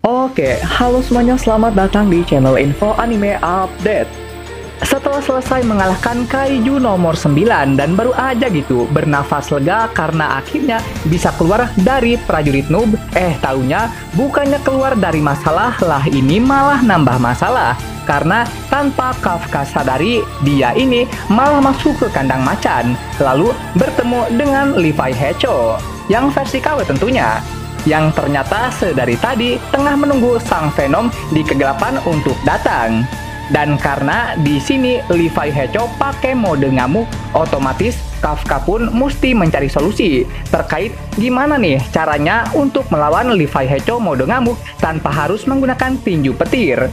Oke, halo semuanya, selamat datang di channel Info Anime Update. Setelah selesai mengalahkan Kaiju nomor 9 dan baru aja gitu bernafas lega karena akhirnya bisa keluar dari prajurit noob, taunya bukannya keluar dari masalah lah, ini malah nambah masalah. Karena tanpa Kafka sadari, dia ini malah masuk ke kandang macan, lalu bertemu dengan Levi Hecho, yang versi KW tentunya, yang ternyata sedari tadi tengah menunggu sang Venom di kegelapan untuk datang. Dan karena di sini Levi Hecho pakai mode ngamuk, otomatis Kafka pun mesti mencari solusi terkait gimana nih caranya untuk melawan Levi Hecho mode ngamuk tanpa harus menggunakan tinju petir.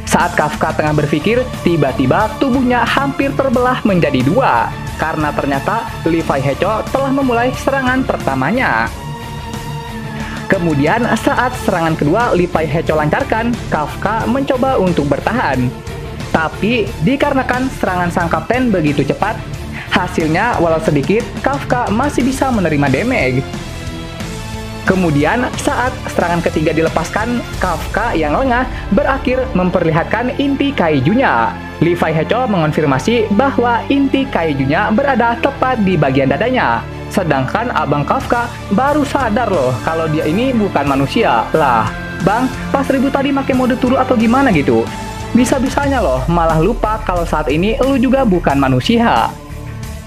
Saat Kafka tengah berpikir, tiba-tiba tubuhnya hampir terbelah menjadi dua karena ternyata Levi Hecho telah memulai serangan pertamanya. Kemudian saat serangan kedua Levi Hecho lancarkan, Kafka mencoba untuk bertahan. Tapi dikarenakan serangan sang kapten begitu cepat, hasilnya walau sedikit, Kafka masih bisa menerima damage. Kemudian saat serangan ketiga dilepaskan, Kafka yang lengah berakhir memperlihatkan inti kaijunya. Levi Hecho mengonfirmasi bahwa inti kaijunya berada tepat di bagian dadanya. Sedangkan abang Kafka baru sadar loh kalau dia ini bukan manusia. Lah, bang, pas ribut tadi pakai mode turu atau gimana gitu? Bisa-bisanya loh malah lupa kalau saat ini lu juga bukan manusia.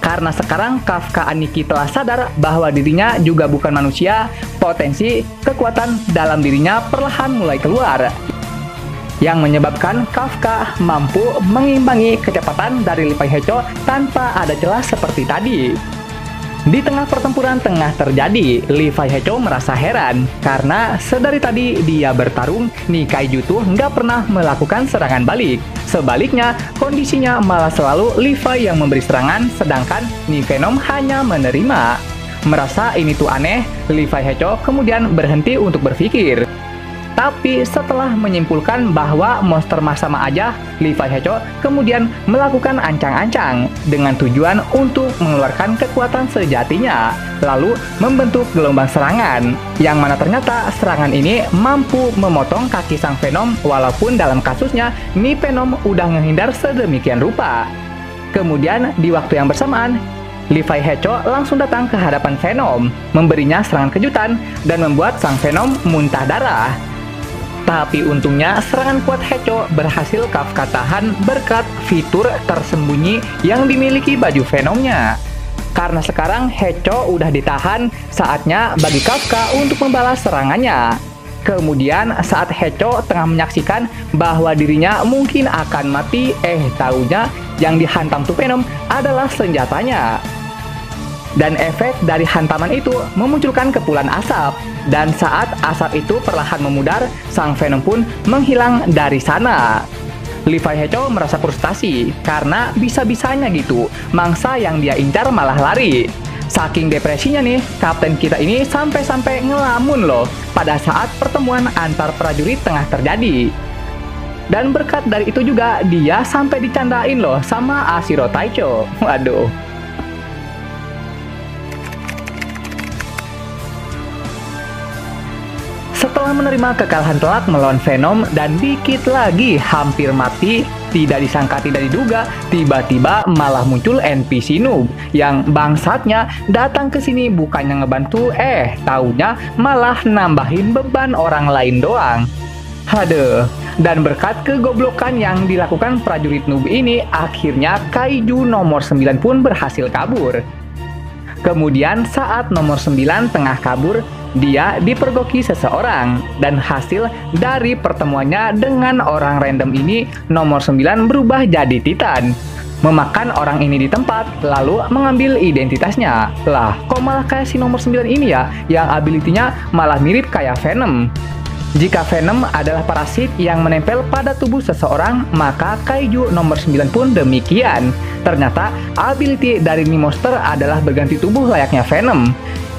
Karena sekarang Kafka Aniki telah sadar bahwa dirinya juga bukan manusia, potensi kekuatan dalam dirinya perlahan mulai keluar, yang menyebabkan Kafka mampu mengimbangi kecepatan dari Levi Hecho tanpa ada celah seperti tadi. Di tengah pertempuran tengah terjadi, Levi Hecho merasa heran karena sedari tadi dia bertarung, nih Kaiju tuh nggak pernah melakukan serangan balik. Sebaliknya, kondisinya malah selalu Levi yang memberi serangan, sedangkan nih Venom hanya menerima. Merasa ini tuh aneh, Levi Hecho kemudian berhenti untuk berpikir. Tapi setelah menyimpulkan bahwa monster mah sama aja, Levi Hecho kemudian melakukan ancang-ancang dengan tujuan untuk mengeluarkan kekuatan sejatinya, lalu membentuk gelombang serangan, yang mana ternyata serangan ini mampu memotong kaki sang Venom, walaupun dalam kasusnya, nih Venom udah menghindar sedemikian rupa. Kemudian di waktu yang bersamaan, Levi Hecho langsung datang ke hadapan Venom, memberinya serangan kejutan dan membuat sang Venom muntah darah. Tapi untungnya serangan kuat Hecho berhasil Kafka tahan berkat fitur tersembunyi yang dimiliki baju Venomnya. Karena sekarang Hecho udah ditahan, saatnya bagi Kafka untuk membalas serangannya. Kemudian saat Hecho tengah menyaksikan bahwa dirinya mungkin akan mati, taunya yang dihantam tuh Venom adalah senjatanya. Dan efek dari hantaman itu memunculkan kepulan asap. Dan saat asap itu perlahan memudar, sang Venom pun menghilang dari sana. Levi Hecho merasa frustasi karena bisa-bisanya gitu, mangsa yang dia incar malah lari. Saking depresinya nih, kapten kita ini sampai-sampai ngelamun loh pada saat pertemuan antar prajurit tengah terjadi. Dan berkat dari itu juga dia sampai dicandain loh sama Ashiro Taicho. Waduh. Setelah menerima kekalahan telak melawan Venom dan dikit lagi hampir mati, tidak disangka tidak diduga, tiba-tiba malah muncul NPC noob yang bangsatnya datang ke sini bukannya ngebantu, taunya malah nambahin beban orang lain doang. Haduh, dan berkat kegoblokan yang dilakukan prajurit noob ini, akhirnya Kaiju nomor 9 pun berhasil kabur. Kemudian saat nomor 9 tengah kabur, dia dipergoki seseorang, dan hasil dari pertemuannya dengan orang random ini, nomor 9 berubah jadi Titan, memakan orang ini di tempat, lalu mengambil identitasnya. Lah, kok malah kayak si nomor 9 ini ya, yang ability-nya malah mirip kayak Venom. Jika Venom adalah parasit yang menempel pada tubuh seseorang, maka Kaiju nomor 9 pun demikian. Ternyata, ability dari nih monster adalah berganti tubuh layaknya Venom.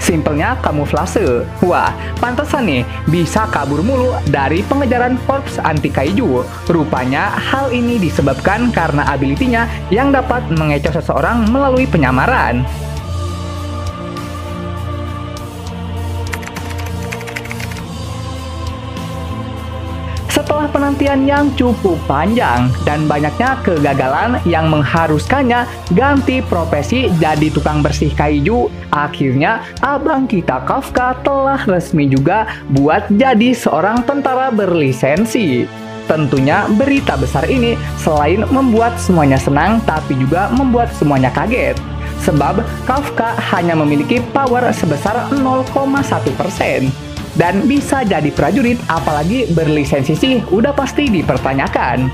Simpelnya kamuflase. Wah, pantesan nih bisa kabur mulu dari pengejaran korps anti Kaiju. Rupanya hal ini disebabkan karena ability-nya yang dapat mengecoh seseorang melalui penyamaran. penantian yang cukup panjang dan banyaknya kegagalan yang mengharuskannya ganti profesi jadi tukang bersih kaiju, akhirnya abang kita Kafka telah resmi juga buat jadi seorang tentara berlisensi. Tentunya berita besar ini selain membuat semuanya senang, tapi juga membuat semuanya kaget. Sebab Kafka hanya memiliki power sebesar 0,1%. Dan bisa jadi prajurit, apalagi berlisensi sih udah pasti dipertanyakan.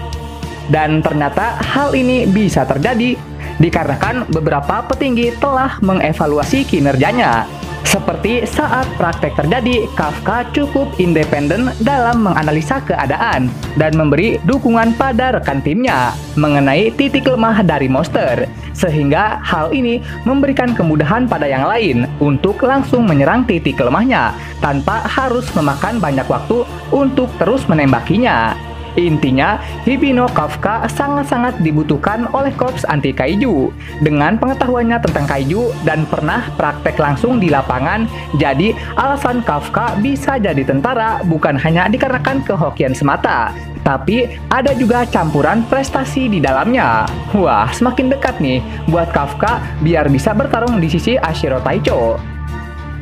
Dan ternyata hal ini bisa terjadi dikarenakan beberapa petinggi telah mengevaluasi kinerjanya. Seperti saat praktek terjadi, Kafka cukup independen dalam menganalisa keadaan dan memberi dukungan pada rekan timnya mengenai titik lemah dari monster, sehingga hal ini memberikan kemudahan pada yang lain untuk langsung menyerang titik lemahnya tanpa harus memakan banyak waktu untuk terus menembakinya. Intinya, Hibino Kafka sangat-sangat dibutuhkan oleh Korps Anti Kaiju. Dengan pengetahuannya tentang kaiju dan pernah praktek langsung di lapangan, jadi alasan Kafka bisa jadi tentara bukan hanya dikarenakan kehokian semata, tapi ada juga campuran prestasi di dalamnya. Wah, semakin dekat nih buat Kafka biar bisa bertarung di sisi Ashiro Taicho.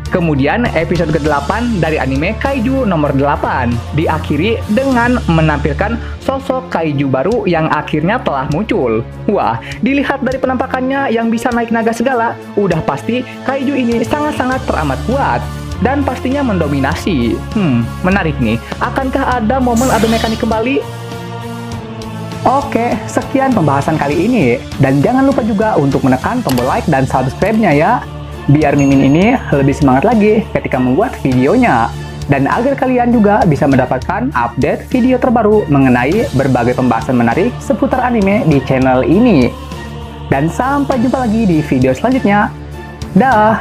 Kemudian episode ke-8 dari anime Kaiju nomor 8 diakhiri dengan menampilkan sosok kaiju baru yang akhirnya telah muncul. Wah, dilihat dari penampakannya yang bisa naik naga segala, udah pasti kaiju ini sangat-sangat teramat kuat dan pastinya mendominasi. Menarik nih, akankah ada momen adu mekanik kembali? Oke, sekian pembahasan kali ini. Dan jangan lupa juga untuk menekan tombol like dan subscribe-nya ya, biar Mimin ini lebih semangat lagi ketika membuat videonya. Dan agar kalian juga bisa mendapatkan update video terbaru mengenai berbagai pembahasan menarik seputar anime di channel ini. Dan sampai jumpa lagi di video selanjutnya. Dah!